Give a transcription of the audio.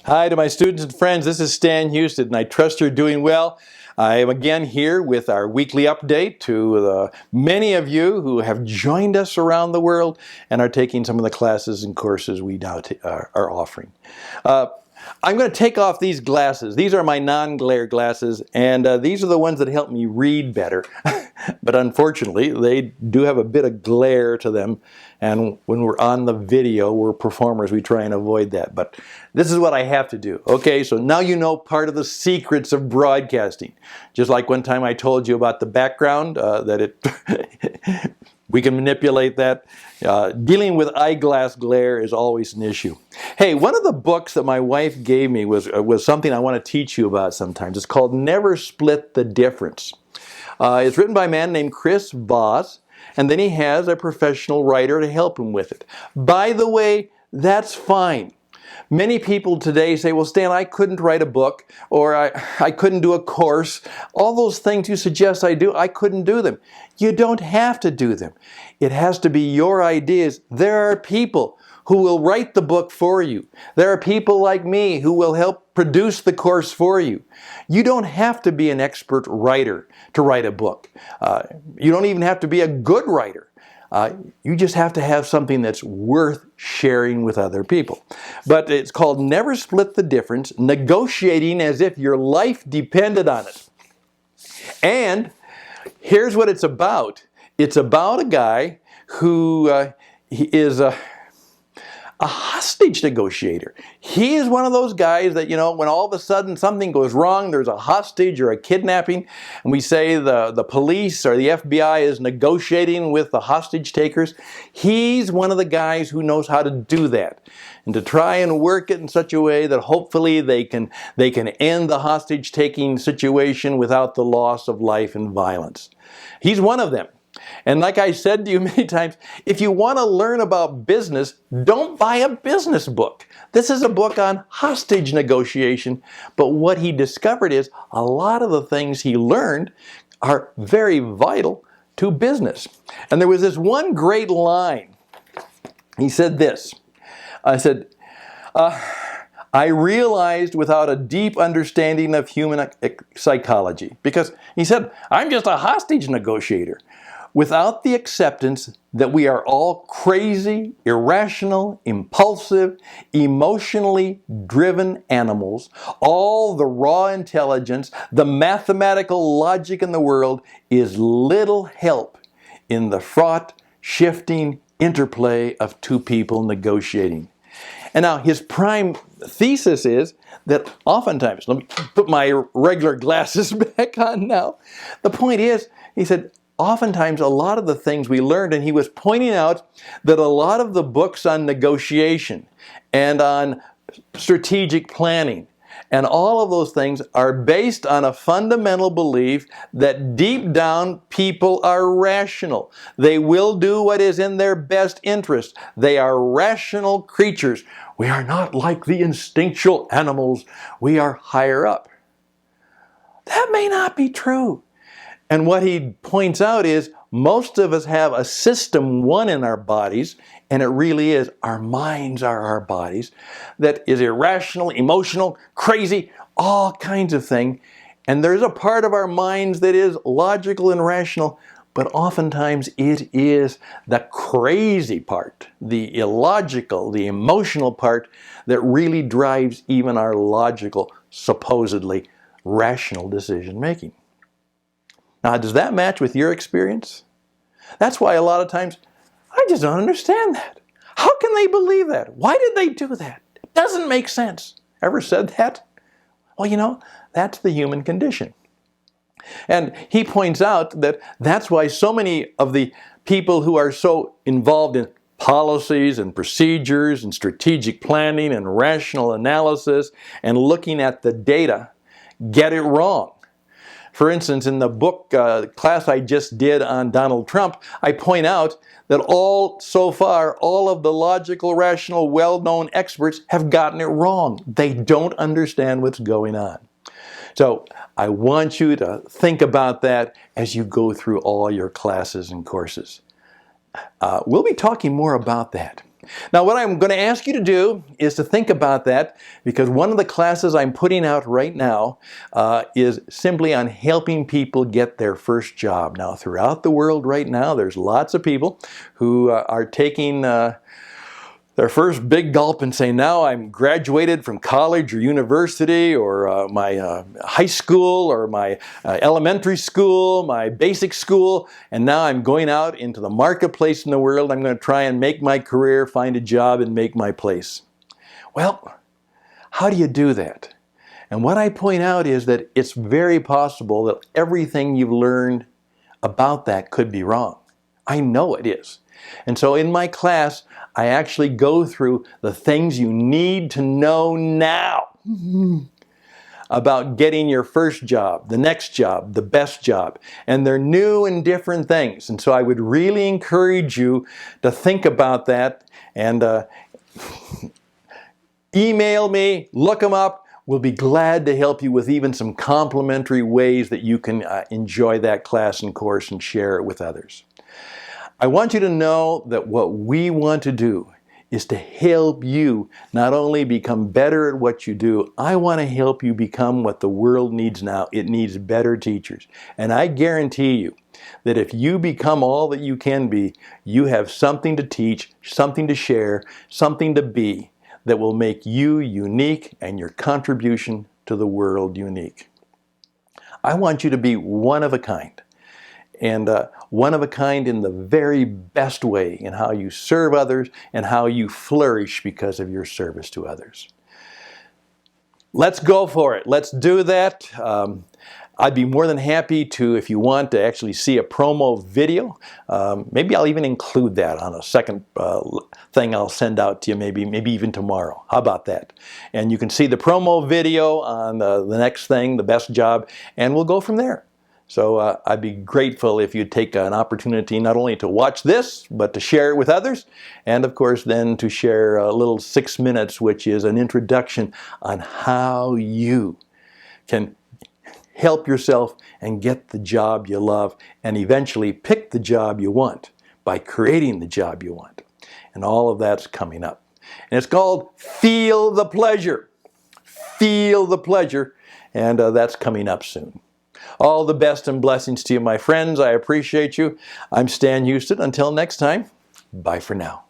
Hi to my students and friends, this is Stan Houston, and I trust you're doing well. I am again here with our weekly update to the many of you who have joined us around the world and are taking some of the classes and courses we now are offering. I'm going to take off these glasses. These are my non-glare glasses, and these are the ones that help me read better. But unfortunately, they do have a bit of glare to them, and when we're on the video, we're performers, we try and avoid that. But this is what I have to do. Okay, so now you know part of the secrets of broadcasting. Just like one time I told you about the background, we can manipulate that. Dealing with eyeglass glare is always an issue. Hey, one of the books that my wife gave me was something I want to teach you about sometimes. It's called Never Split the Difference. It's written by a man named Chris Voss, and then he has a professional writer to help him with it. By the way, that's fine. Many people today say, well, Stan, I couldn't write a book, or I couldn't do a course. All those things you suggest I do, I couldn't do them. You don't have to do them. It has to be your ideas. There are people who will write the book for you. There are people like me who will help produce the course for you. You don't have to be an expert writer to write a book. You don't even have to be a good writer. You just have to have something that's worth sharing with other people. But it's called Never Split the Difference, Negotiating as if your life depended on it. And here's what it's about. It's about a guy who he is a hostage negotiator. He is one of those guys that, when all of a sudden something goes wrong, there's a hostage or a kidnapping, and we say the police or the FBI is negotiating with the hostage takers. He's one of the guys who knows how to do that, and to try and work it in such a way that hopefully they can end the hostage taking situation without the loss of life and violence. He's one of them. And like I said to you many times, if you want to learn about business, don't buy a business book. This is a book on hostage negotiation, but what he discovered is a lot of the things he learned are very vital to business. And there was this one great line. He said this. I realized without a deep understanding of human psychology, because he said, I'm just a hostage negotiator. Without the acceptance that we are all crazy, irrational, impulsive, emotionally driven animals, all the raw intelligence, the mathematical logic in the world is little help in the fraught, shifting interplay of two people negotiating. And now his prime thesis is that oftentimes, let me put my regular glasses back on now. The point is, he said, oftentimes a lot of the things we learned, and he was pointing out that a lot of the books on negotiation and on strategic planning and all of those things are based on a fundamental belief that deep down people are rational. They will do what is in their best interest. They are rational creatures. We are not like the instinctual animals. We are higher up. That may not be true. And what he points out is most of us have a system one in our bodies, and it really is our minds are our bodies, that is irrational, emotional, crazy, all kinds of things. And there's a part of our minds that is logical and rational, but oftentimes it is the crazy part, the illogical, the emotional part that really drives even our logical, supposedly rational decision making. Now, does that match with your experience? That's why a lot of times, I just don't understand that. How can they believe that? Why did they do that? It doesn't make sense. Ever said that? Well, that's the human condition. And he points out that that's why so many of the people who are so involved in policies and procedures and strategic planning and rational analysis and looking at the data get it wrong. For instance, in the book class I just did on Donald Trump, I point out that so far, all of the logical, rational, well-known experts have gotten it wrong. They don't understand what's going on. So I want you to think about that as you go through all your classes and courses. We'll be talking more about that. Now, what I'm going to ask you to do is to think about that, because one of the classes I'm putting out right now is simply on helping people get their first job. Now, throughout the world right now, there's lots of people who are taking their first big gulp and say, now I'm graduated from college or university or my high school or my elementary school, my basic school, and now I'm going out into the marketplace in the world. I'm going to try and make my career, find a job, and make my place. Well, how do you do that? And what I point out is that it's very possible that everything you've learned about that could be wrong. I know it is. And so in my class, I actually go through the things you need to know now about getting your first job, the next job, the best job. And they're new and different things. And so I would really encourage you to think about that and email me, look them up. We'll be glad to help you with even some complimentary ways that you can enjoy that class and course and share it with others. I want you to know that what we want to do is to help you not only become better at what you do, I want to help you become what the world needs now. It needs better teachers. And I guarantee you that if you become all that you can be, you have something to teach, something to share, something to be that will make you unique and your contribution to the world unique. I want you to be one of a kind. And one of a kind in the very best way in how you serve others and how you flourish because of your service to others. Let's go for it. Let's do that. I'd be more than happy to, if you want to actually see a promo video. Maybe I'll even include that on a second thing I'll send out to you, maybe even tomorrow. How about that? And you can see the promo video on the next thing, the best job, and we'll go from there. So I'd be grateful if you'd take an opportunity not only to watch this, but to share it with others. And of course, then to share a little 6 minutes, which is an introduction on how you can help yourself and get the job you love and eventually pick the job you want by creating the job you want. And all of that's coming up. And it's called Feel the Pleasure. Feel the Pleasure. And that's coming up soon. All the best and blessings to you, my friends. I appreciate you. I'm Stan Houston. Until next time, bye for now.